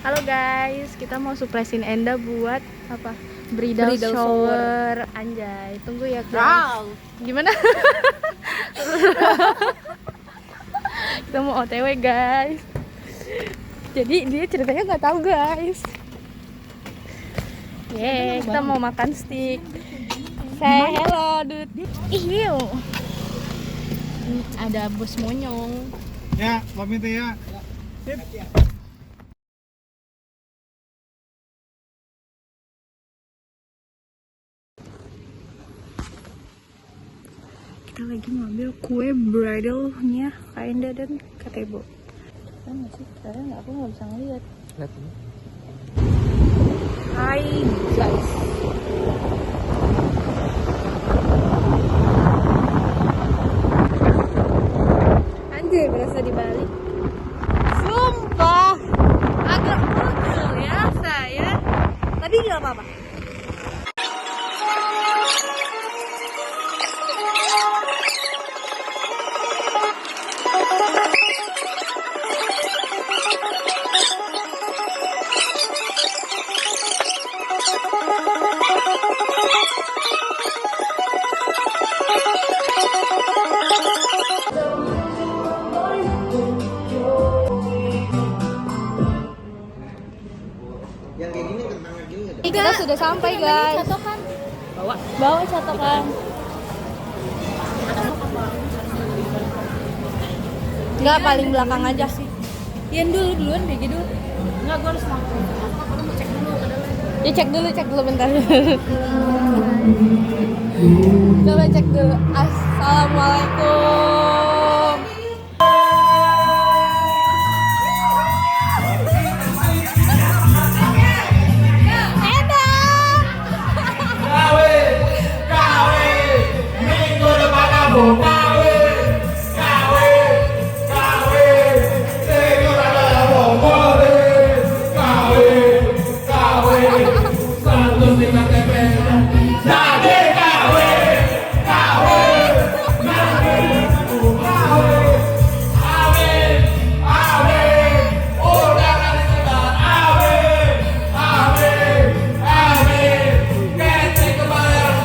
Halo guys, kita mau surprisein Enda buat apa? Bridal shower. Anjay, tunggu ya guys. Wow. Gimana? Kita mau OTW guys. Jadi dia ceritanya nggak tahu guys. Kita mau makan steak. Say hello dude. Ihiu. Ada bos monyong. Ya, pamit ya. Sip. Kita lagi ngambil kue bridalnya Kak Enda dan Kak Tebo. Kan nggak sih? Karena aku nggak bisa ngeliat. Lihat ini. Hai guys. Anjir, berasa di Bali. Sumpah, agak pegel ya saya. Tapi nggak apa-apa. Yang kayak gini kentangnya gini enggak? Kita sudah sampai guys. Catokan. Bawa catokan. Enggak, paling belakang aja sih. Ian duluan BG dulu. Enggak, gue harus langsung. Aku mau cek dulu ke dalam. Ya cek dulu bentar. Coba cek dulu. Assalamualaikum. Minggu depan aku kawin. Minggu depan aku kawin. Satu tiga TP. Jadi kawin. Undangan disebar. Amin. Kece kebayang.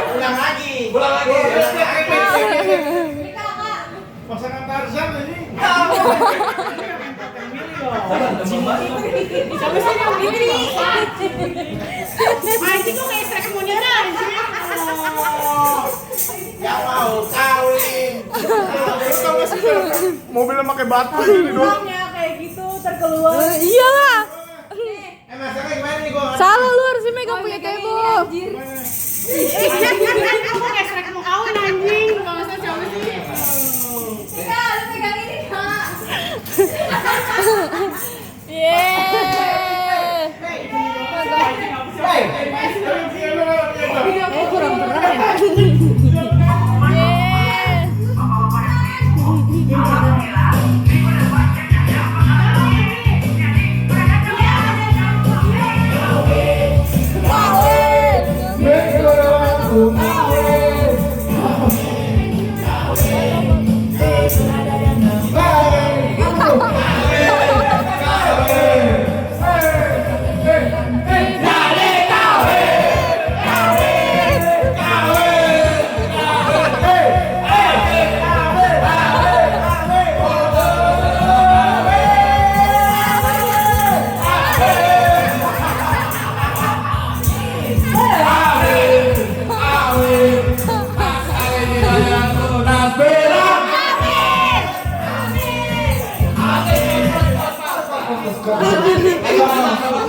Pulang lagi. Pasangan Tarzan ini. Siapa sih yang pilih? Anjing kok kayak strek monyet anjing. Yang mau kawin. Lu tau gak sih mobilnya pakai batu ini doang. Kayak gitu terkeluar. Iyalah. Masalahnya gimana nih gua? Salah, lu harusnya megang punya Tebo. Aku kayak strek mau kawin anjing. Enggak usah siapa sih. Lu pegang ini, Kak. Yeay. Kurang berat ya. Yeay.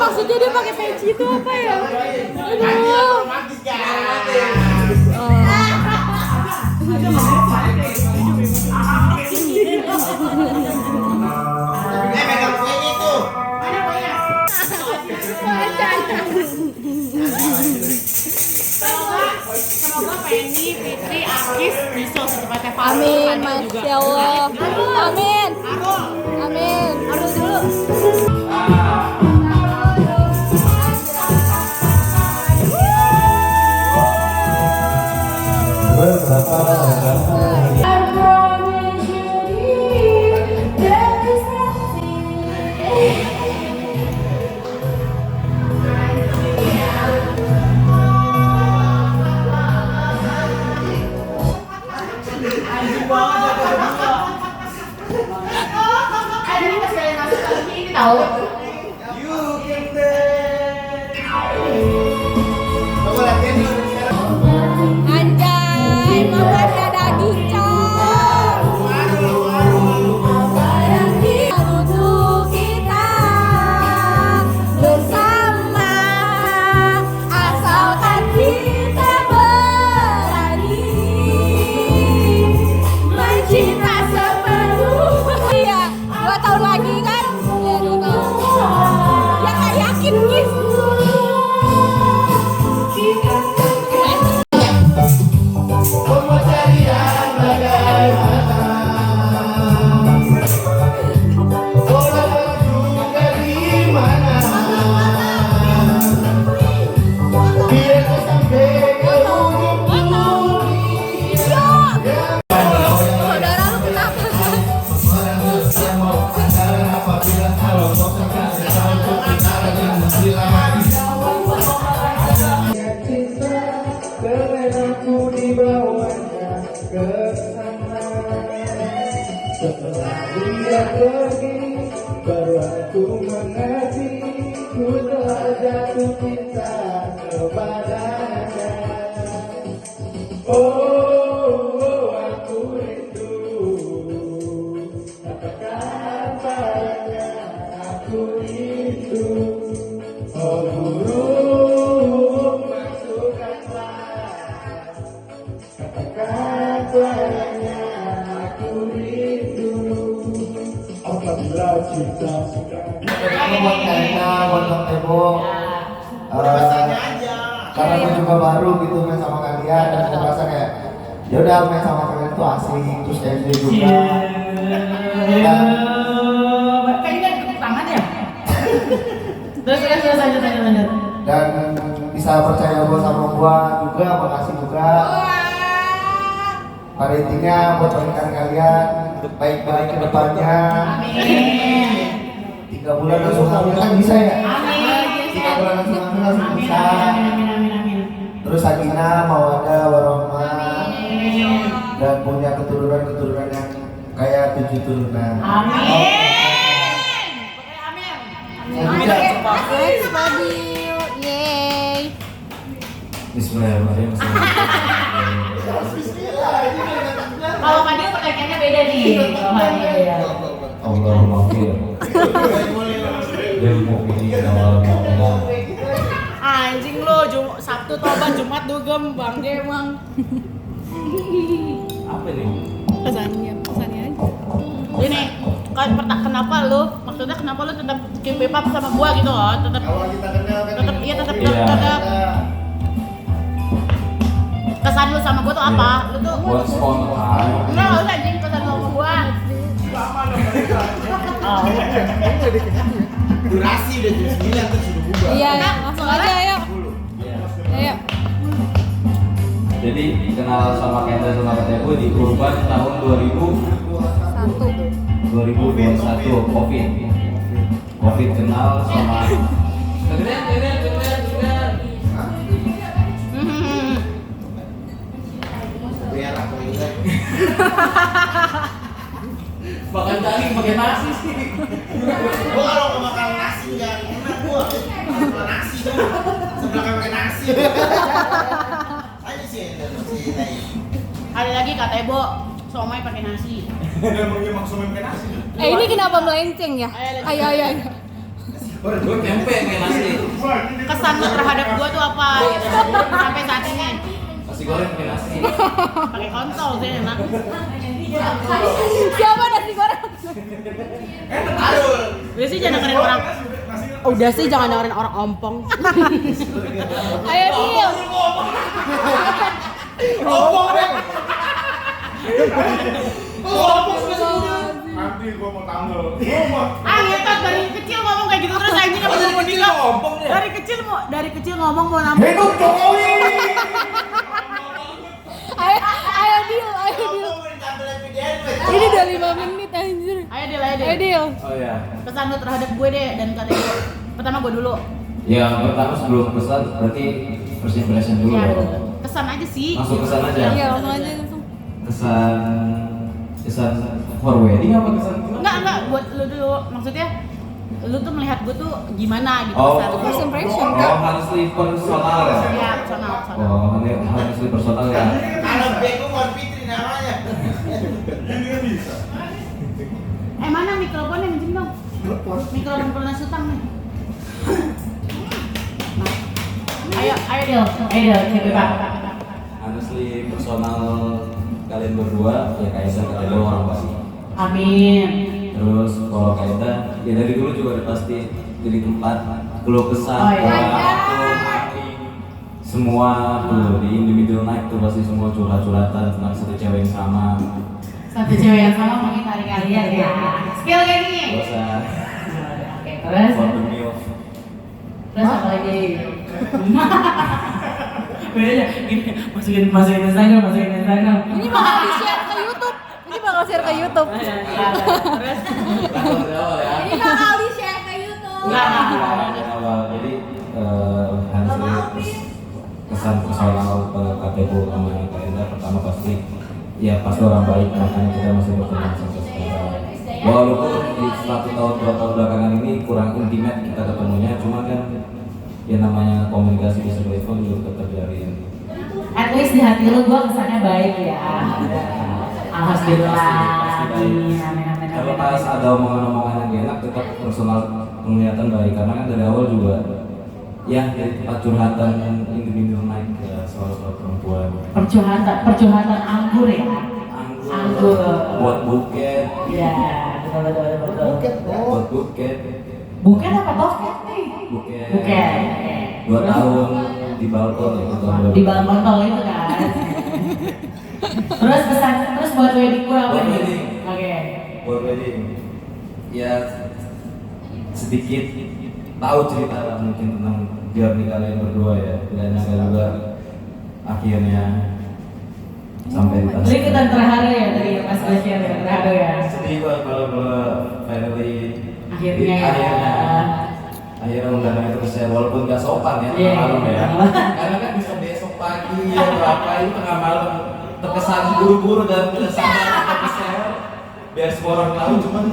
Maksudnya dia pakai peci itu apa ya? Aduh. Megang kuenya tuh. Mana kuenya? semoga Penny, Fitri, Akis bisa secepatnya valid. Amin, Fadil juga. Masya Allah. Amin. Arul. Amin. Arul dulu. Ada nih pas kalian masuk lagi ini tahu. Anjay, makannya daging cong. Untuk kita bersama, asalkan kita berani mencinta sepenuh. Iya, 2 tahun lagi kan? Iya, 2 tahun. Ya kayak yakin guys. Saudara lu kenapa? Aku dibawanya ke sana. Setelah dia pergi, baru aku mengerti, ku telah jatuh cinta kepadanya. Oh, aku rindu, katakan padanya, aku rindu. Oh, burung, masukkanlah, katakan padanya, aku rindu. Apabila cinta sudah. Buat Karina, buat Bang Tebo. Karena gue juga baru gitu main sama kalian dan gue merasa kayak ya udah main sama kalian tuh asik, terus enjoy juga. Dan Kayaknya kan tepuk tangan ya. Terus lanjut. dan bisa percaya gue sama gue juga, makasih juga. Pada intinya buat pernikahan kalian baik-baik ke depannya. Amin. 3 bulan langsung hamil kan bisa ya? Amin. 3 bulan langsung hamil langsung Amin. bisa. Amin. Terus Sakinah, Mawaddah, Warohmah, dan punya keturunan yang kayak 7 turunan. Amin. Amin. Thanks, Fadil. Yeay. Bismillahirrahmanirrahim. Kalau Fadil pertanyaannya beda nih. Kalau Fadil beda. Allahumma fir. Lil mu'minin wal mu'minat. Anjing lo, Sabtu tobat, Jumat dugem, bangge emang. Apa nih? Kesannya aja. Ini, kenapa lu? Maksudnya kenapa lu tetap keep up sama gua gitu loh? Tetap kesan lu sama gua tuh apa? Lu tuh Buat spontan. enggak usah anjing kesan lu sama gua. Durasi udah jam 9 terus sudah bubar. Iya, langsung aja ayo. Ayo. Jadi kenal sama Kendra sama Ketebu di Urban tahun 2021 COVID kenal sama Biar aku ingat. makan daging pakai nasi sih. Gua kalau nggak makan nasi nggak enak gua. Makan nasi sebelah pakai nasi. Ayo sih, Ada lagi kata Ebo, somai pakai nasi. Emang semua pakai nasi. Ini kenapa melenceng ya? Ayo. Gue tempe pakai nasi. Kesan lu terhadap gua tuh apa gitu sampai saat ini? Nasi goreng pakai nasi. Pakai kontol sih enak. Siapa nasi goreng? Udah sih jangan dengerin orang. Udah sih jangan dengerin orang ompong. Ayo Dil. Nanti gua mau tanggal. Ngetot dari kecil ngomong kayak gitu terus anjing apa dari kecil ngomong deh. Dari kecil ngomong mau nambah. Hidup Jokowi. Ayo deal. Ini udah 5 menit anjir. Ayo Ayo deal. Oh ya. Pesan lu terhadap gue deh dan kata gue. Pertama gue dulu. Ya pertama sebelum pesan berarti first impression dulu. Ya, dong. kesan aja sih. Langsung kesan aja. Iya, langsung aja langsung. Kesan for wedding apa kesan? Enggak, buat lu dulu. Maksudnya lu tuh melihat gue tuh gimana gitu Oh, kesan lu. First impression, oh, Kak. harusly personal ya. Iya, personal. Oh, harusly personal ya. Kalau bego mau Fitri namanya. Mana mikrofonnya minjem dong? Mikrofon pernah sutang nih. Ayo Deal, Pak. Honestly personal kalian berdua ya Kaisa kalian dua orang pasti. Amin. Terus kalau Kaisa ya dari dulu juga udah pasti jadi tempat keluh kesah, Oh, iya. hati, semua tuh di individual night tuh pasti semua curhat-curhatan tentang satu cewek yang sama. Satu cewek yang sama mungkin kalian ya. Skill kayak gini. Gak usah. Oke, terus For the meal. apa lagi? Beda, gini, masukin Instagram. Ini bakal di-share ke YouTube. Terus Ini bakal di-share ke YouTube. Jadi kesan personal ke KTP sama Kaisa pertama pasti ya pasti orang baik, makanya kita masih berteman sampai sekarang. Walaupun di 1 tahun 2 tahun belakangan ini kurang intimate kita ketemunya, cuma kan ya namanya komunikasi di sebuah event juga tetap jalin. at least di hati lu gua kesannya baik ya. Alhamdulillah. Amin. Kalau pas ada omongan-omongan yang gak enak tetap personal penglihatan baik, karena kan dari awal juga ya dari tempat curhatan individual night ke soal perempuan. Percurhatan anggur ya. Anggur. Buat buket. Iya, betul. Buat buket. Bukan apa toket nih? Buket. 2 tahun di balkon ya kita Di balkon tol itu kan. Terus buat wedding gua apa Buat nih? wedding. Oke. Buat wedding. Ya sedikit tahu cerita lah mungkin tentang journey kalian berdua ya. Tidak nyangka juga akhirnya sampai di tahap. Jadi kita terharu ya tadi pas gue share ya, terharu ya. Sedih banget kalau finally Akhirnya. akhirnya undangan itu share walaupun gak sopan ya Iya. tengah malam ya. Karena kan bisa besok pagi ya berapa itu tengah malam terkesan buru-buru dan tidak sadar kita share biar semua orang tahu, cuman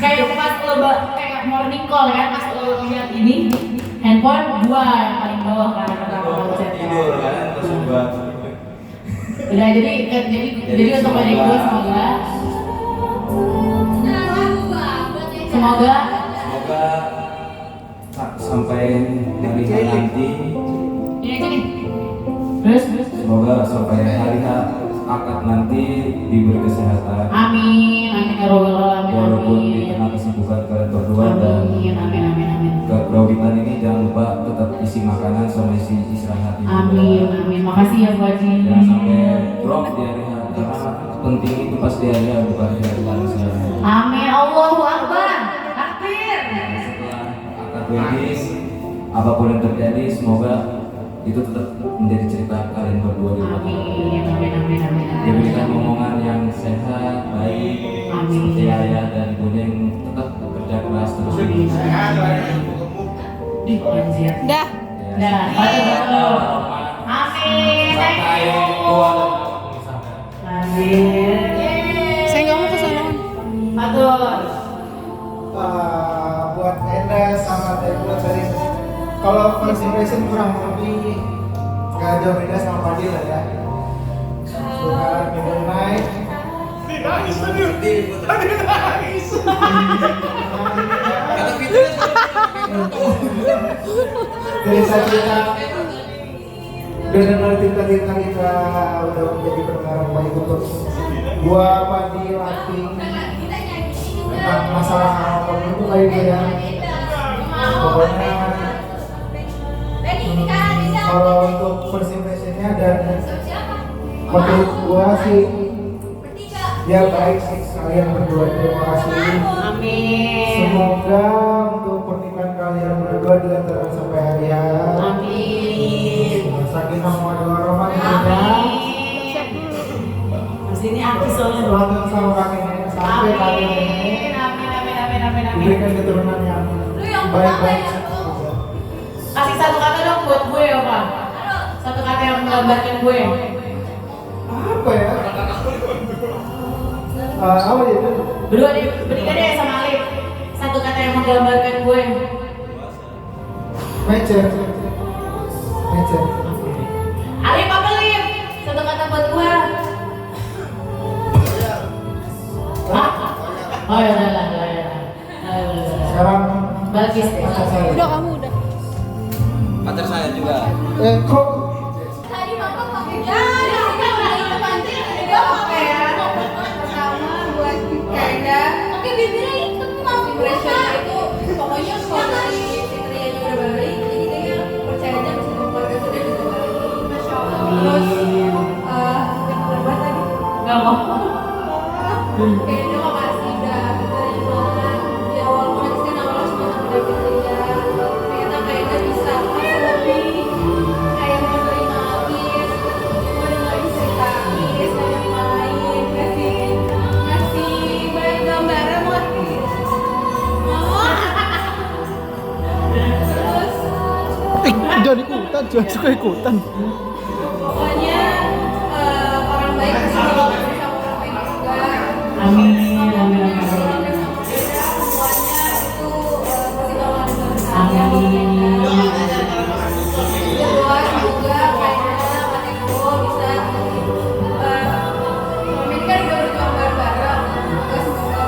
Kayak pas lo kayak morning call kan, pas lo lihat ini handphone gua yang paling bawah kan pertama lo chat. tidur kan terus buat Udah jadi untuk wedding gue semoga sampai hari H nanti, ini aja nih. Terus semoga sampai hari H akad nanti diberi kesehatan. amin ya robbal alamin. Walaupun di tengah kesibukan kalian berdua dan Amin. kerobitan ini jangan lupa tetap isi makanan sama isi istirahat juga. Amin. Makasih ya Bu Haji. Jangan sampai drop di hari H, karena penting itu pas di hari H bukan di hari manusia. Amin. Allahu Akbar. Takbir. Nah, setelah akad wedding, apapun yang terjadi semoga itu tetap menjadi cerita kalian berdua di rumah. Amin. Diberikan omongan yang sehat, baik, Amin. seperti ayah dan ibunya yang tetap bekerja keras terus. Anjir. Dah. Dah, betul. Amin. Sampai tua dan Amin. Saya nggak mau ke sana. Betul. Buat Enda sama Tebo tadi, kalau first impression kurang lebih nggak jauh beda sama Fadil lah ya. Bukan middle night. Dari cerita udah dengar cerita-cerita kita udah menjadi pendengar baik untuk gua Fadil Lati tentang masalah apapun itu kayak gitu ya. Pokoknya kalau untuk first impressionnya dan menurut gua sih Ya baik kalian berdua, terima kasih. Amin. Semoga untuk pernikahan kalian berdua dilancarkan sampai hari H. Amin. Sakinah mawaddah warahmah ya. Mas ini aku soalnya. Langgeng sama kakeknya sampai kakek nenek Amin. diberikan keturunan yang baik-baik. Kasih satu kata dong buat gue ya Pak. Satu kata yang menggambarkan gue. Apa ya? Apa itu? Berdua deh, bertiga deh sama Alif. Satu kata yang menggambarkan gue. Mecer. Alif apa Alif? Satu kata buat gue. Hah? Oh ya udah. Sekarang Bagus deh. pacar saya. Udah kamu udah. Pacar saya juga. Kok Tadi mama pakai Pertama buat Kaida, pakai bibirnya itu masih impression itu pokoknya kalau dari Fitrianya udah balik, jadi kayaknya percaya aja sama keluarga sudah bisa balik. Masya Allah. Terus yang kedua tadi, Gak mau. kayaknya makasih udah diterima di awal proses kan awalnya cuma udah diterima. Ternyata Kaida bisa kasih lebih, kayak mau terima Agis, mau dengerin cerita Agis, mau yang lain, ngasih banyak gambaran buat jangan suka ikutan. pokoknya orang baik pasti bakal ketemu sama orang baik juga. Amin. Semuanya itu pasti bakal bersama. Doa semoga kayaknya Mas Eko bisa ini kan udah berjuang bareng-bareng. Semoga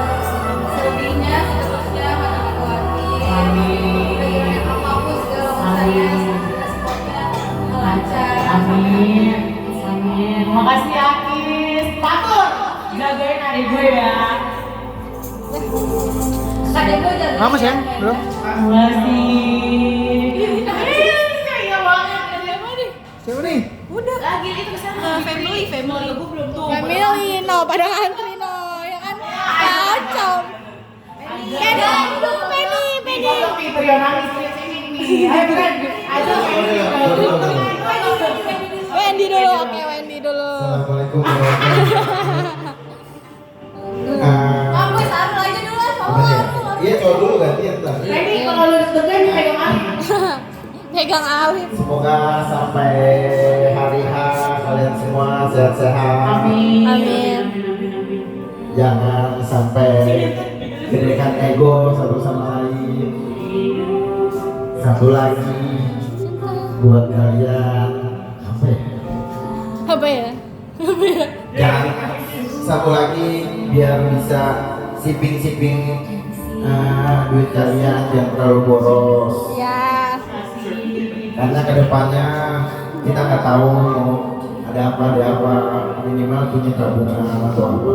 selebihnya seterusnya makin dikuatin. Bagaimana apapun segala urusannya semuanya lancar. Amin. Makasih Akis. Patur. Jagain adik gue ya. Kadang gue jalan. Lama sih, bro. Makasih. Kaya banget. Siapa nih? Lagi itu kesana. Family. Gue belum tuh. Family, no, pada ngantri no, ya kan? Kacau. Itu yang nangis di sini nih. Ayo kan. Ayo Wendy dulu, oke Wendy dulu. Assalamualaikum warahmatullahi wabarakatuh. Gue taruh aja dulu lah, Apa ya? Iya, cowok dulu gantian ntar. Ini kalau lu deg-degan pegang Alif. Pegang Alif. Semoga sampai hari H kalian semua sehat-sehat. Amin. Jangan sampai gedekan ego satu sama lain. Satu lagi buat kalian apa ya? Apa ya? Dan satu lagi biar bisa siping duit kalian yang terlalu boros. Ya. Karena kedepannya kita nggak tahu mau ada apa minimal punya tabungan atau apa.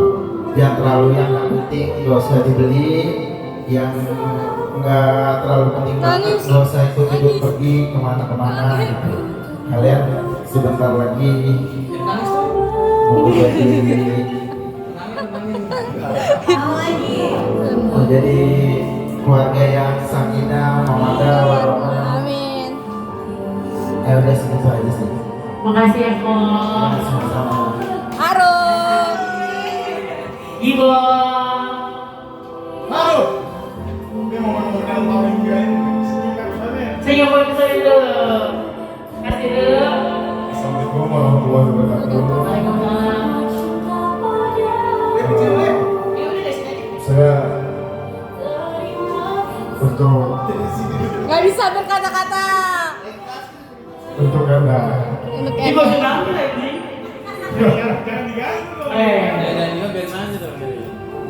Yang terlalu yang nggak penting nggak usah dibeli, yang nggak terlalu penting banget nggak usah ikut pergi kemana-kemana gitu. Kalian sebentar lagi menjadi keluarga yang sakinah, mawaddah, warahmah. Amin. Udah segitu aja sih. Makasih ya Ko. Sama-sama. Harum. Ibu. Senyum dulu. Kasih dulu. Assalamualaikum warahmatullahi wabarakatuh. Waalaikumsalam. Saya untuk Gak bisa berkata-kata. untuk Anda Untuk Ibu Enda. sudah lagi.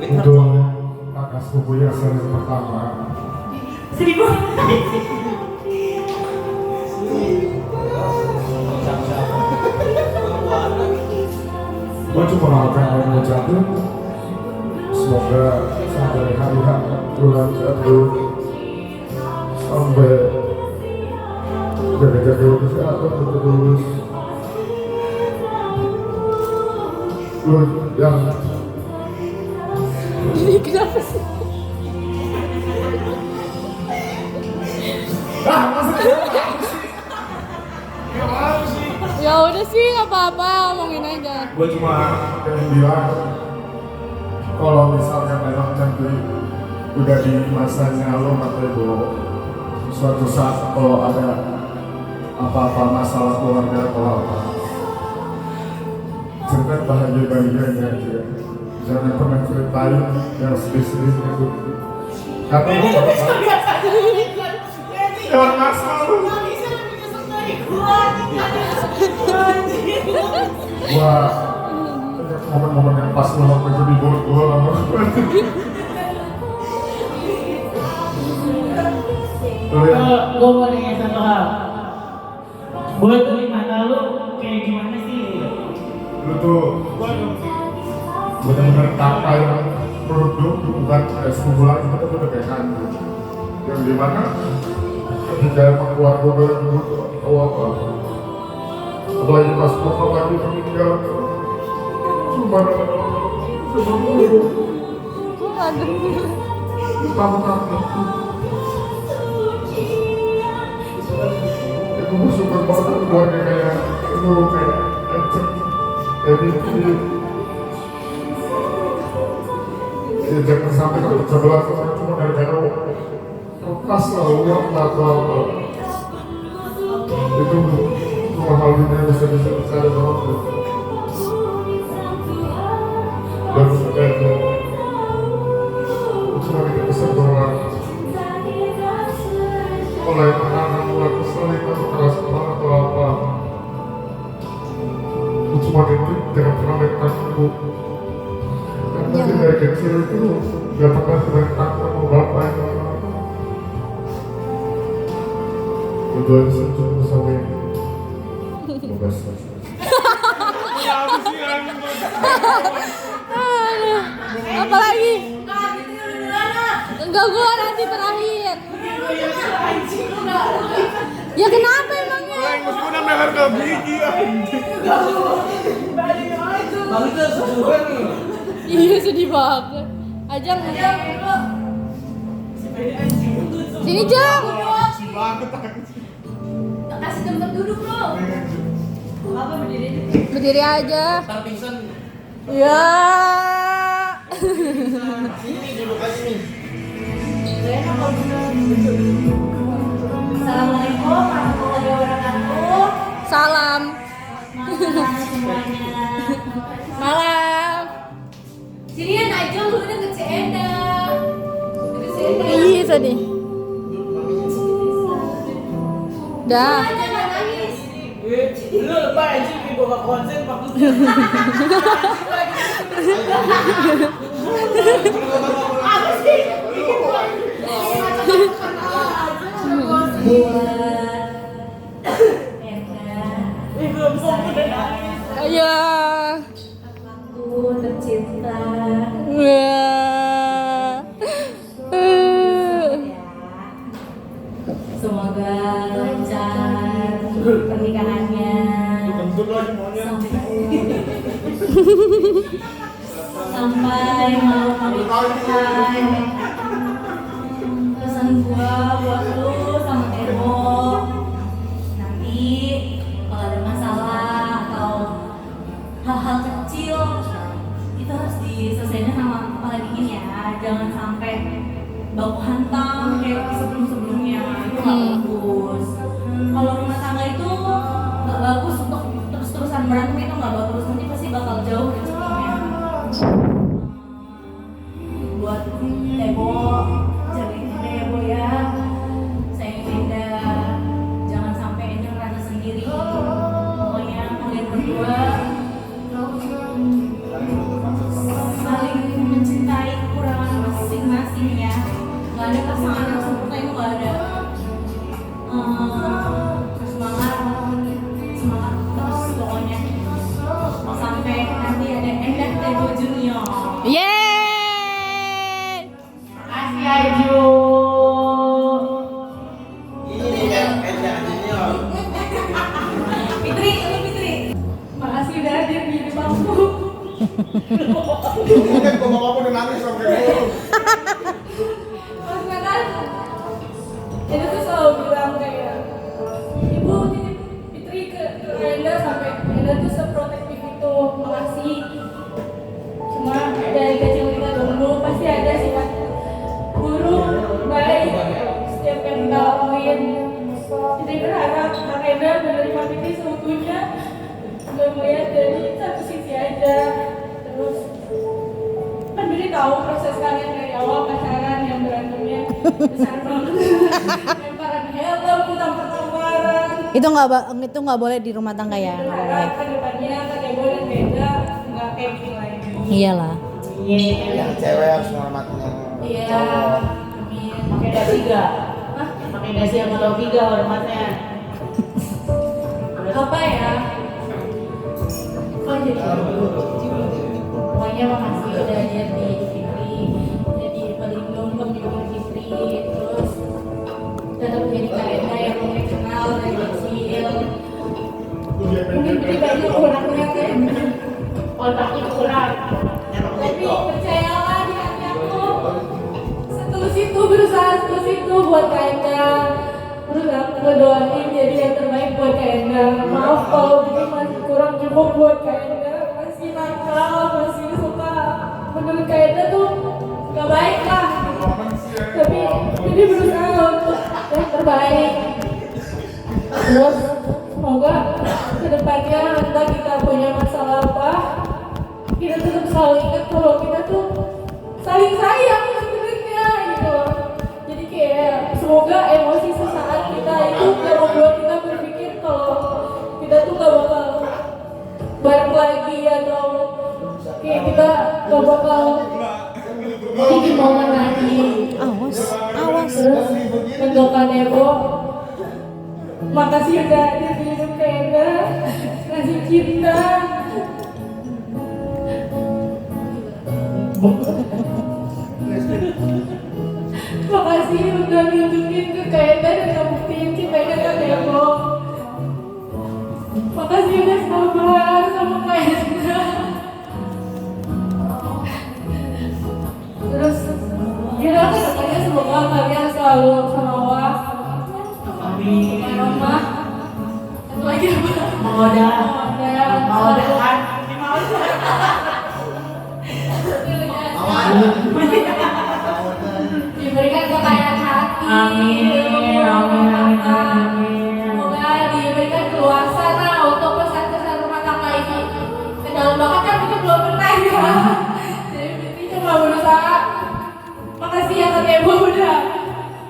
untuk kakak sepupu yang saya pertama. Seribu. Gue cuma pengen ngucapin semoga sampai hari H bulan Jatuh sampai jaga-jaga kesehatan terus. Lu yang Ini kenapa sih? Ya udah sih, nggak apa-apa, omongin aja. Gue cuma pengen bilang kalau misalkan memang nanti udah di masanya lo Matebo, suatu saat kalau ada apa-apa masalah keluarga atau apa, cerita bahagia-bahagianya aja. Jangan pernah ceritain yang sedih-sedih itu. Karena gue gak tahu. Jangan masalah. Wah, momen-momen yang pas lo waktu itu di bawah gue lama. Gue mau nanya satu hal. Buat dari mata lu kayak gimana sih? Lu tuh bener-bener kata yang produk bukan sebulan itu tuh udah kayak hantu. Yang dimana ketika emang keluarga gue dulu tuh tahu apa. Apalagi pas papa lagi meninggal, cuma itu bersyukur banget keluarga kayak itu kayak Encik, Edith, ya jangan sampai ke 11 orang cuma gara-gara kertas lah, uang lah atau apa. Itu mahal dunia bisa ada banget tuh. Dan itu cuma kita pesan bahwa oleh anak-anak mulai keselin atau keras kepala atau apa, cuma itu jangan pernah mentak ibu. Karena dari kecil itu gak pernah mentak sama bapak yang apa. Udah cukup sama ini. Apa lagi? Enggak, gua nanti terakhir. Ya kenapa emangnya? Iya sedih banget. Ajang. Sini Jang. Kasih tempat duduk bro. Apa berdiri? Berdiri aja. Ya. Sini duduk aja nih. Assalamualaikum warahmatullahi wabarakatuh. Salam. Malam semuanya. Malam. Sinian aja lu udah ke Cienda. Iya sedih. Dah. Jangan nangis. Lu lepas aja gue gak konsen waktu Apa sih? Ya. Aku tercinta. Ya. Semoga lancar pernikahannya sampai mau pernikahan. Pesan gua buat lu sama Tebo, nanti kalau ada masalah atau hal-hal kecil itu harus diselesaikan sama kepala dingin ya, jangan sampai baku hantam kayak sebelum-sebelumnya. Itu nggak bagus. Kalau rumah tangga itu nggak bagus untuk terus-terusan berantem, itu nggak bagus, nanti pasti bakal jauh rezekinya. Buat Tebo, jagain Enda ya Bu ya, sayang Enda, jangan sampai Enda ngerasa sendiri. Pokoknya kalian berdua saling mencintai kekurangan masing-masing ya. Gak ada pasangan yang sempurna, itu gak ada. Semangat terus pokoknya sampai nanti ada Enda Tebo Junior. Yeay. Makasih Aju. Ini nih Enda Junior. Fitri, ini Fitri. Makasih udah hadir di hidup aku. Mungkin gua bapak pun udah nangis sampai dulu. Mas kan itu tuh selalu bilang kayak ibu titip Fitri ke Enda sampai Enda tuh seprotektif itu, makasih. Cuma dari kecil kita dulu pasti ada sifat buruk, baik setiap yang kita lakuin. Jadi berharap Kak Enda menerima Fitri seutuhnya, nggak melihat dari satu sisi aja. Terus kan Billy tahu proses kalian dari awal pacaran yang berantemnya besar banget, lemparan helm, tampar-tamparan. Itu nggak boleh di rumah tangga ya. Berharap ke depannya Kak Debo dan Beda nggak kayak gitu lagi. Iyalah. Yang cewek harus menghormatin yang Iya, cowok. amin. Pakai dasi gak? Hah? Pakai dasi sama topi gak hormatnya? Apa ya? Oh jadi pokoknya makasih udah jadi Fitri, jadi pelindung pembimbing Fitri, terus tetap jadi Kak Enda yang mulai kenal dari kecil. Mungkin Fitri banyak kurangnya kan, Otaknya kurang. tapi percayalah di hati aku, setulus itu berusaha setulus itu buat Kak Enda, berusaha ngedoain jadi yang terbaik buat Kak Enda. Maaf kalau Fitri masih kurang cukup buat Kak Enda, masih nakal, masih suka menurut Kak Enda tuh gak baik lah, tapi Fitri berusaha untuk yang terbaik. Terus semoga kedepannya entah kita punya masalah apa, kita tetap selalu ingat kalau kita tuh saling sayang sebenarnya gitu loh. Jadi kayak semoga emosi sesaat kita itu gak membuat kita berpikir kalau kita tuh gak bakal bareng lagi, atau kayak kita gak bakal bikin momen lagi. Awas. Terus untuk Kak Debo, makasih udah ada di hidup Kak Enda, ngasih cinta. Makasih udah nunjukin ke Kak Enda dan ngebuktiin cintanya Kak Debo. Makasih udah sabar sama Kak Enda. Terus kira kedepannya semoga kalian selalu sama Allah, Amin. Roma, satu lagi apa? Maoda. Maoda kan? Diberikan kekayaan hati. Amin. Semoga diberikan keluasan untuk pesan-pesan rumah tangga ini. Ke dalam banget kan itu belum pernah ya. Jadi Fitri cuma berusaha. Makasih ya Kak Debo udah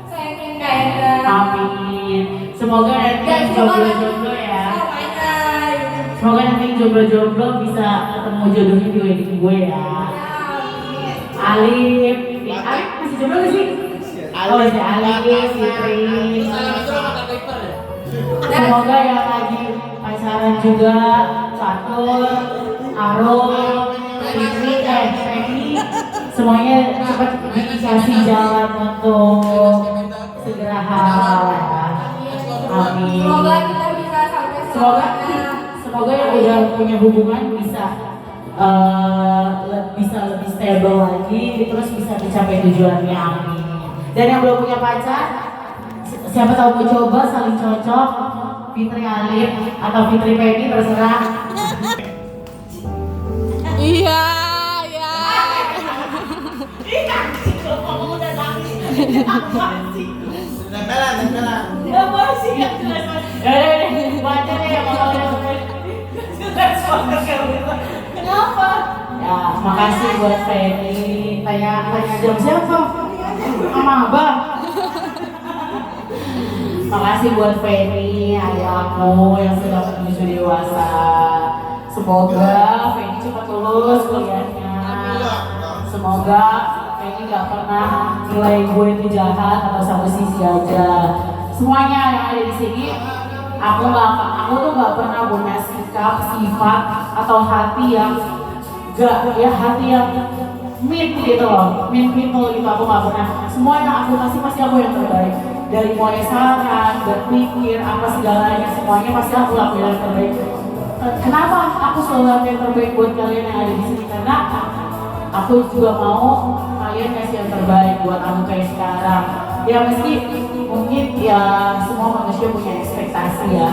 sayangin Kak Enda. Amin. Semoga nanti Dan semoga jomblo-jomblo ya. Kak Enda. Semoga nanti jomblo-jomblo bisa ketemu jodohnya di wedding gue ya. Alif, Alif masih jomblo gak sih? Oh si Alif, Fitri. Semoga yang lagi pacaran juga Fatul, Arum, Fitri, Feni, semuanya cepat dikasih jalan untuk segera halal ya. Amin. Semoga kita bisa sampai Semoga selamanya. yang udah punya hubungan bisa lebih stable lagi, terus bisa mencapai tujuannya. Amin. Dan yang belum punya pacar, siapa tahu mau coba saling cocok, Fitri Alif atau Fitri Pedi terserah. Iya. Nempelan. Baca deh yang mau Kenapa? Ya, makasih buat Feni. Tanya jam siapa? Sama Abang. Makasih buat Feni, ayahku yang sudah menuju dewasa. Semoga Feni cepat lulus kuliahnya. Semoga Feni gak pernah nilai gue itu jahat atau satu sisi aja. Semuanya yang ada di sini, aku tuh gak pernah punya sikap, sifat atau hati yang hati yang mean gitu loh, mean people gitu. Aku gak pernah. Semua yang aku kasih pasti aku yang terbaik. Dari mulai saran, berpikir, apa segalanya, semuanya pasti aku lakuin yang terbaik. kenapa aku selalu lakukan yang terbaik buat kalian yang ada di sini, karena aku juga mau kalian kasih yang terbaik buat aku kayak sekarang. Ya meski mungkin ya semua manusia punya ekspektasi ya,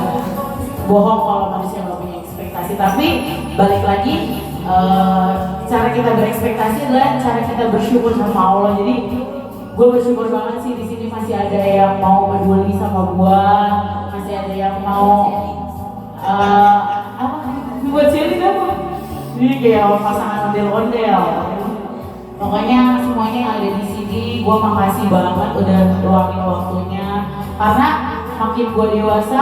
bohong kalau manusia nggak punya ekspektasi. Tapi balik lagi, cara kita berekspektasi adalah cara kita bersyukur sama Allah. Jadi gue bersyukur banget sih di sini masih ada yang mau peduli sama gue, masih ada yang mau buat jadi apa? Jadi kayak pasangan ondel-ondel. Pokoknya semuanya yang ada di sini, gue makasih banget udah luangin waktunya. Karena makin gue dewasa,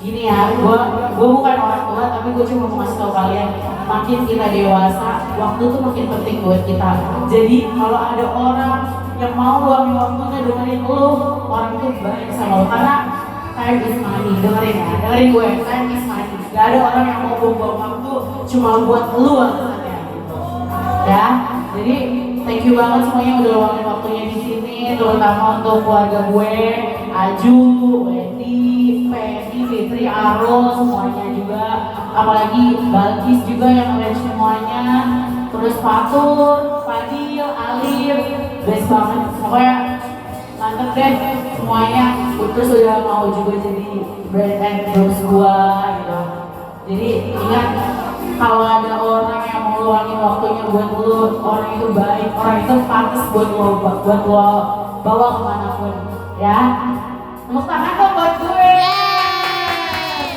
gini ya, gue bukan orang tua, tapi gue cuma mau kasih tau kalian, makin kita dewasa, waktu tuh makin penting buat kita. Jadi kalau ada orang yang mau luangin waktunya dengerin lu, orang itu baik sama lu. Karena time is money, dengerin ya, dengerin gue, time is money. Gak ada orang yang mau buang waktu cuma buat lu alasannya, ya. Jadi thank you banget semuanya udah luangin waktunya di sini, terutama untuk keluarga gue, Aju, Wendy, Penny, Fitri, Arul, semuanya juga, apalagi Balkis juga yang arrange semuanya, terus Fatur, Fadil, Alif, best banget, pokoknya mantep deh semuanya. Terus udah mau juga jadi brand endorse gua gitu. Jadi ingat, kalau ada orang yang mau luangin waktunya buat lu, orang itu baik, orang itu pantas buat lo bawa kemanapun, ya. Tepuk tangan dong buat gue.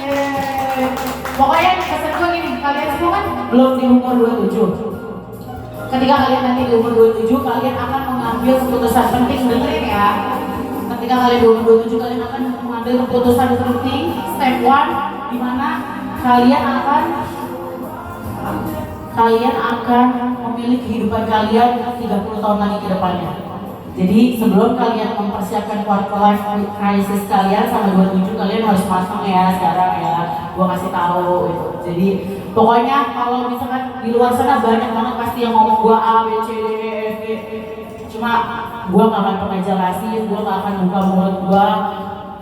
Yeay. Pokoknya pesan gue gini, kalian semua kan belum di umur 27. Ketika kalian nanti di umur 27, kalian akan mengambil keputusan penting, dengerin ya. Ketika kalian di umur 27, kalian akan mengambil keputusan penting, step 1, di mana kalian akan memilih kehidupan kalian 30 tahun lagi ke depannya. Jadi sebelum kalian mempersiapkan quarter life crisis kalian sampai 27, kalian harus matang ya sekarang ya. Gua kasih tahu gitu. Jadi pokoknya kalau misalkan di luar sana banyak banget pasti yang ngomong gua A, B, C, D, E, F, G. Cuma gua gak akan pernah jelasin, gua gak akan buka mulut gua.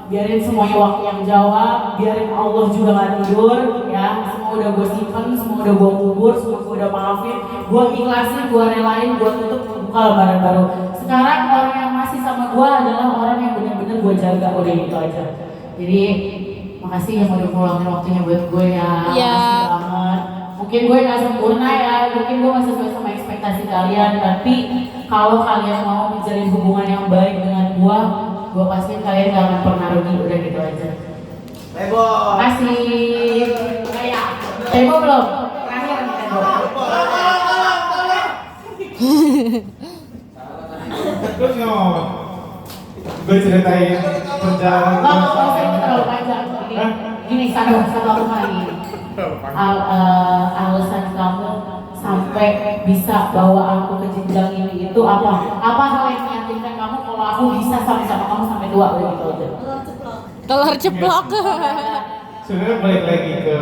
Biarin semuanya waktu yang jawab, biarin Allah juga gak tidur ya. Semua udah gue simpen, semua udah gue kubur, semua gue udah maafin, gue ikhlasin, gue relain, gue tutup, buka lembaran baru. Sekarang orang yang masih sama gue adalah orang yang benar-benar gue jaga, udah gitu aja. Jadi makasih yang udah meluangin waktunya buat gue ya. Makasih banget. Mungkin gue gak sempurna ya, mungkin gue gak sesuai sama ekspektasi kalian, tapi kalau kalian mau menjalin hubungan yang baik dengan gue pastiin kalian gak akan pernah rugi, udah gitu aja. Tebo. Makasih. Kayak Tebo belum? Terakhir nih Tebo. Terus ngomong, gue ceritain perjalanan gue Nggak usah itu terlalu panjang. Gini, satu aku mau lagi. Alasan kamu sampai bisa bawa aku ke jenjang ini itu apa? Apa hal yang meyakinkan kamu kalau aku bisa sama kamu sampai tua, udah gitu aja. Telur ceplok. sebenarnya balik lagi ke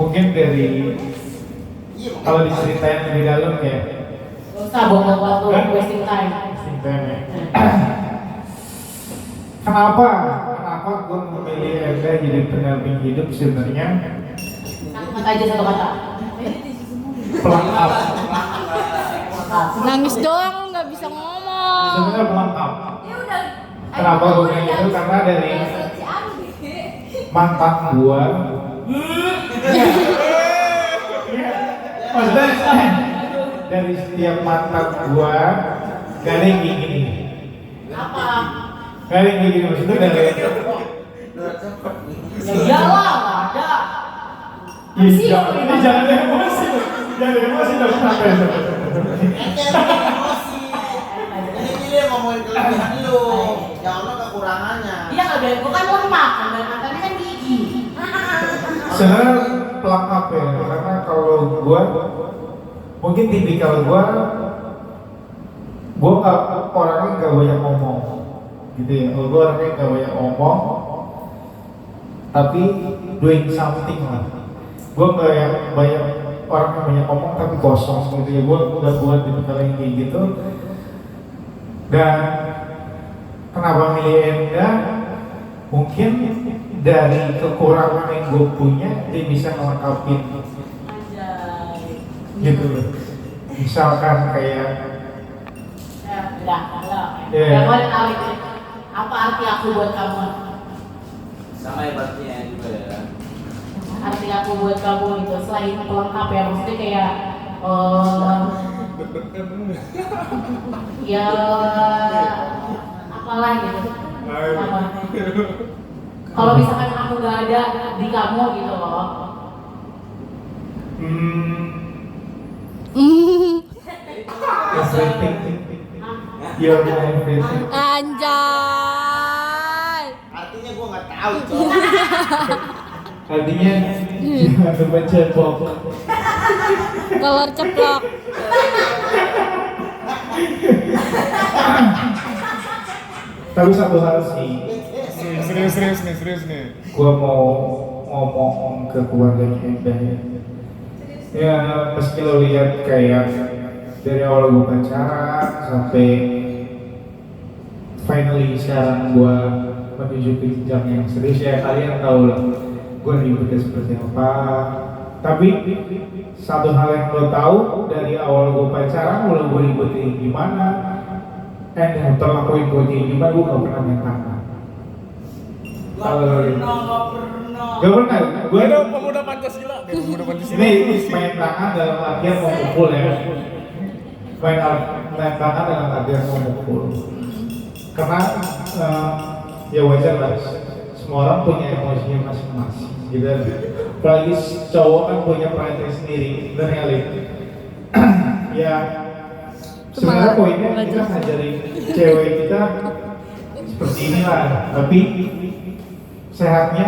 mungkin dari kalau diceritain lebih dalam ya. Gak usah buang waktu, wasting time. Wasting time ya. Kenapa gue memilih Enda jadi pendamping hidup sebenarnya? Satu kata aja, satu kata. Plug up. Nangis doang nggak bisa ngomong. Sebenarnya plug up. Kenapa gue bilang gitu? Karena dari mantan gua. Maksudnya dari setiap mantan gua gak ada yang kayak gini. Apa? Gak ada yang kayak gini, maksudnya dari Ya iyalah, nggak ada. Jangan emosi. Jangan emosi dong sampai. Emosi. Ini dia ngomongin kelebihan lu, jangan kekurangannya. Iya nggak ada, bukan lemak, dan matanya kan gigi. Sebenarnya plug up ya, karena kalau gua mungkin tipikal gua nggak orangnya nggak banyak ngomong, gitu ya. Kalau gua orangnya nggak banyak ngomong, tapi doing something lah. Gua nggak yang banyak orang yang banyak ngomong tapi kosong gitu ya. Gua udah buat tipikal yang kayak gitu. Dan kenapa milih Enda? Mungkin dari kekurangan yang gue punya dia bisa ngelengkapin gitu loh. Misalkan kayak Yang mana tahu itu apa arti aku buat kamu? Sama hebatnya juga ya. Arti aku buat kamu itu selain pelengkap ya, maksudnya kayak ya apalah gitu. Apa? Kalau misalkan aku nggak ada di kamu gitu loh. Everything. You're my everything. Anjay. Artinya gue nggak tahu, Cok. Artinya jangan lupa cebok. Telur ceplok. Tapi satu hal sih, Serius nih. gua mau ngomong ke keluarga kita ya. Ya meski lo lihat kayak dari awal gua pacaran sampai finally sekarang gua menuju ke jenjang yang serius ya, kalian tahu lah gua ribetnya seperti apa. Tapi satu hal yang lo tahu dari awal gua pacaran, mulai gua ribetnya gimana, yang terlakuin gue kayak gimana, gue gak pernah main tangan. Gak pernah. Gak pernah, gue Ada pemuda Pancasila. ini main tangan dalam artian mau mukul ya. Main tangan dalam artian mau mukul. Karena ya wajar lah, semua orang punya emosinya masing-masing gitu. Apalagi cowok kan punya pride sendiri, bener kali. Ya sebenarnya poinnya kita ngajarin cewek kita seperti inilah, tapi sehatnya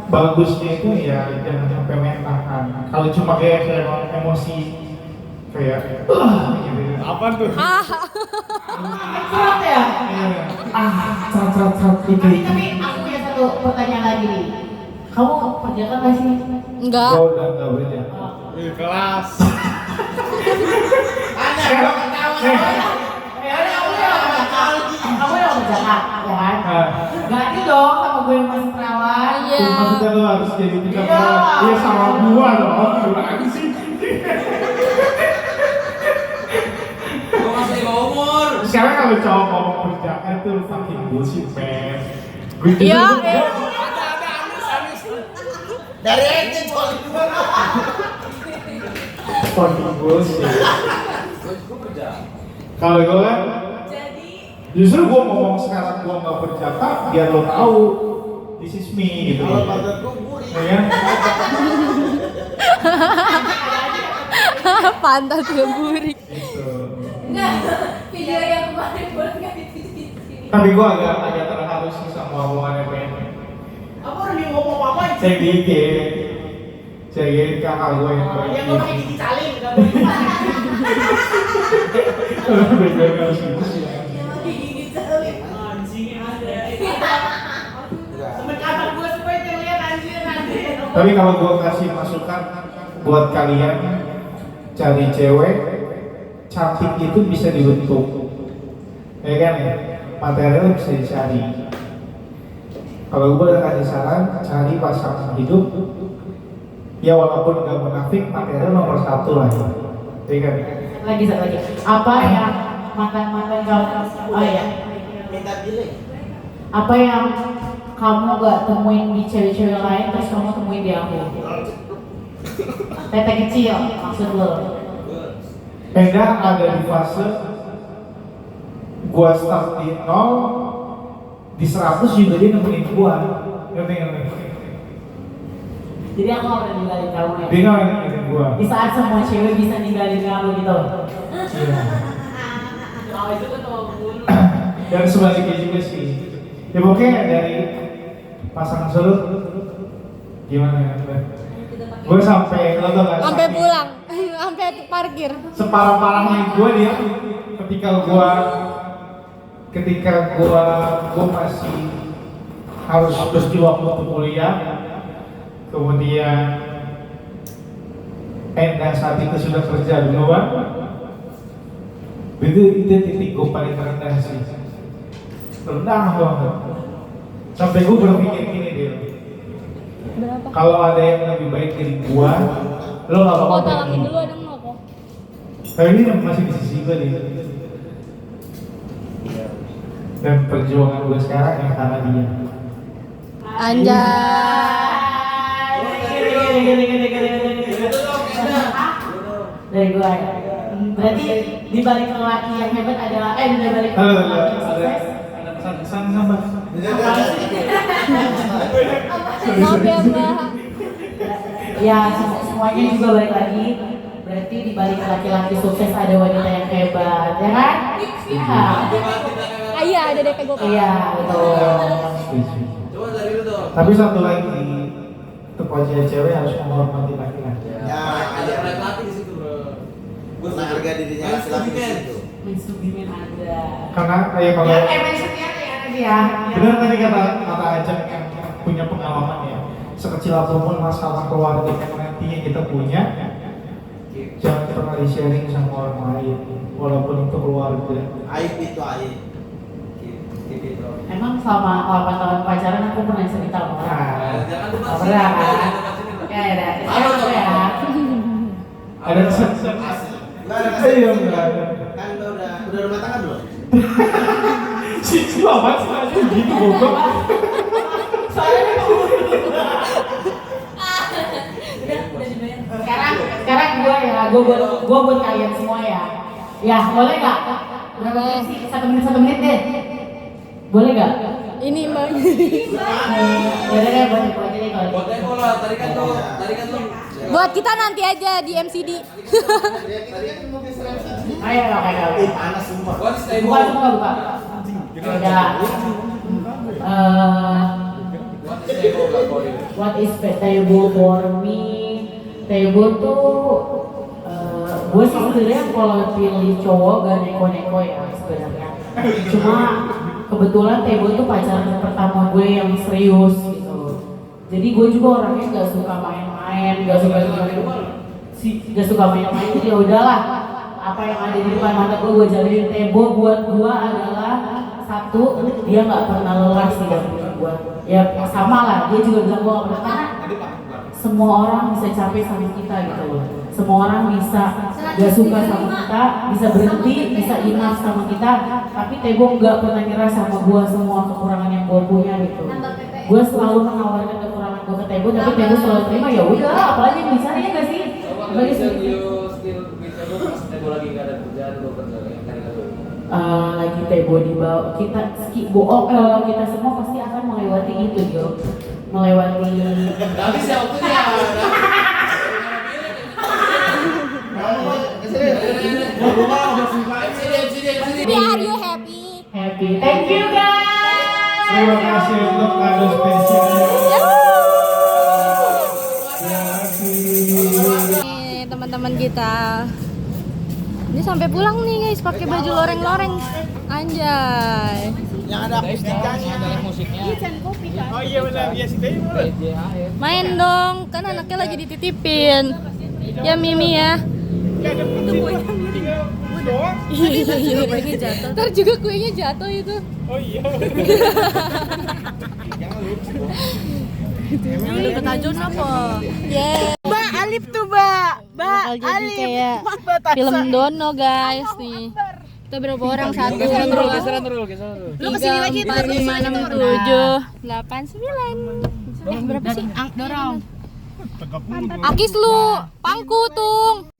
bagusnya itu ya jangan sampai main tangan. Kalau cuma kayak emosi kayak gitu. Apa tuh? Kuat ya? Cat gitu. Tapi aku punya satu pertanyaan lagi nih. Kamu kerjakan nggak sih? Enggak. Gue udah nggak kerja. Kelas. Kamu yang kerjakan, ya kan? Ganti dong sama gue yang masih perawan. Iya. Maksudnya lo harus jadi tiga Iya. Iya sama gua dong. Gimana sih? Gue masih di bawah umur. Sekarang kalau cowok ngomong kerjaan itu fucking bullshit man. Gue justru Iya, gua- Dari SD cowok juga. fucking bullshit. Kalau gue kan, justru gue ngomong sekarang gue nggak berjaka biar lo tahu this is me gitu. Kalau pada gue gurih. Ya kan? Pantat geburik. Gitu. Enggak, video yang kemarin boleh nggak di-tweet? Tapi gue agak terharu sih sama omongannya pengen. Apa orang dia ngomong apa aja? Saya dikit, saya kakak gue yang Ya gue pakai gigi caling, gak boleh. Beda harus gitu sih. Gigi caling. Anjing ada. Sampai kata gue supaya terlihat anjing. Tapi kalau gue kasih masukan buat kalian cari cewek cantik itu bisa dibentuk, ya kan ya, material bisa dicari. Kalau gue kasih saran cari pasangan hidup, ya walaupun gak munafik material nomor satu lah, ya kan? Lagi satu lagi. Apa yang mantan kamu? Oh iya. Minta pilih. Apa yang kamu gak temuin di cewek-cewek lain terus kamu temuin di aku? Tete kecil maksud lo? Enda ada di fase gua start di 0, di 100 juga dia nemenin gua, ngerti? Jadi aku gak pernah ninggalin kamu ya? Dia nggak nemenin gua. Di saat semua cewek bisa ninggalin kamu gitu. Iya. Dan sebaliknya juga sih. Ya pokoknya dari pasangan surut gimana ya? Gue sampai lo tau gak? Sampai pulang. Sampai parkir. Separah-parahnya gue dia ketika gue masih harus berjuang untuk kuliah, kemudian Enda saat itu sudah kerja duluan. Itu titik gue paling rendah sih, rendah banget. Sampai gue berpikir gini dia, Berapa? Kalau ada yang lebih baik dari gua, lo nggak Aku apa-apa. talangin dulu ada nggak kok? Tapi ini masih di sisi gua deh. Dan perjuangan gua sekarang yang karena dia. Anjay. Dari gua ya. Berarti di balik lelaki yang hebat adalah di balik Halo, lelaki yang ada sukses. pesan sama. Maaf ya Mbak. Ya semuanya juga balik lagi. Berarti di balik laki-laki sukses ada wanita yang hebat, ya kan? Iya. Iya ada DP gue. Iya betul. Tapi satu lagi, untuk wajah cewek harus menghormati laki-laki. Ya, ada laki-laki di situ, bro. Mengharga dirinya laki-laki di situ. Mensugimin ada. Karena kayak kalau Mensugimin ada dia. benar tadi kata Ajeng yang punya pengalaman ya, sekecil apapun masalah keluarga yang nantinya kita punya, jangan pernah di-sharing sama orang lain, walaupun itu keluarga. Aib itu aib. Emang selama 8 tahun pacaran aku pernah cerita sama orang. Nggak pernah kan? Ya ada. Ya. Ada kesan. Enggak ada kasih. Iya, enggak ada. Kan udah rumah tangga belum? Si Lamat sih gitu goblok. Sekarang gue buat kalian semua ya. Ya boleh nggak? Berapa sih? 1 menit deh. Boleh nggak? Ini Mbak. Ya udah buat aja deh kalau. Buat Eko lah, tadi kan tuh Buat kita nanti aja di MCD. Ayo oke. Panas sumpah. What is Taibo? Buka. Ya. What is Taibo for me? Taibo tuh gue sih sebenarnya kalau pilih cowok gak neko-neko ya sebenarnya. Cuma kebetulan Taibo tuh pacaran pertama gue yang serius gitu. Jadi gue juga orangnya gak suka main-main, gak suka main-main. Jadi ya udahlah, apa yang ada di depan mata gue jalanin. Taibo buat gue adalah satu, dia nggak pernah lelah sih dampingin gue. Ya sama lah, dia juga bilang gue nggak pernah, karena semua orang bisa capek sama kita gitu loh. Semua orang bisa gak suka sama kita, bisa berhenti, bisa enough sama kita. Tapi Taibo nggak pernah nyerah sama gue semua kekurangan yang gue punya gitu. Gue selalu menawarkan kekurangan gue ke Taibo, tapi Taibo selalu terima. Ya udah, apalagi yang bisa ya nggak sih? Lagi Taibo di bawah kita kita semua pasti akan melewati itu Jo, melewati. Tapi siapa Are you happy? Happy, thank you guys. Terima kasih untuk kado spesialnya. Nih teman-teman kita. Ini sampai pulang nih guys pakai baju loreng-loreng. Anjay. Yang ada akustikanya. Oh iya benar, iya sih Taibo. Main dong, kan anaknya lagi dititipin. Ya Mimi ya. Itu kuenya iya, kuenya jatuh. Ntar juga kuenya jatuh itu. Oh iya. Ini ketajon apa? Yeah. Mbak Alif tuh Mbak. Mbak Alif. Kayak film Dono guys nih. Kita berapa orang? 1, 2, 3, 4, 5, 6, 7, 8, 9. Berapa sih? Dorong. Akis lu, pangku tung.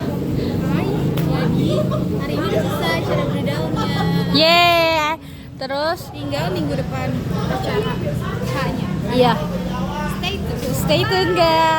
Hari ini selesai cara berdaunnya. Yeah. Terus Tinggal minggu depan acara hanya. iya. Stay tune. Stay tune guys.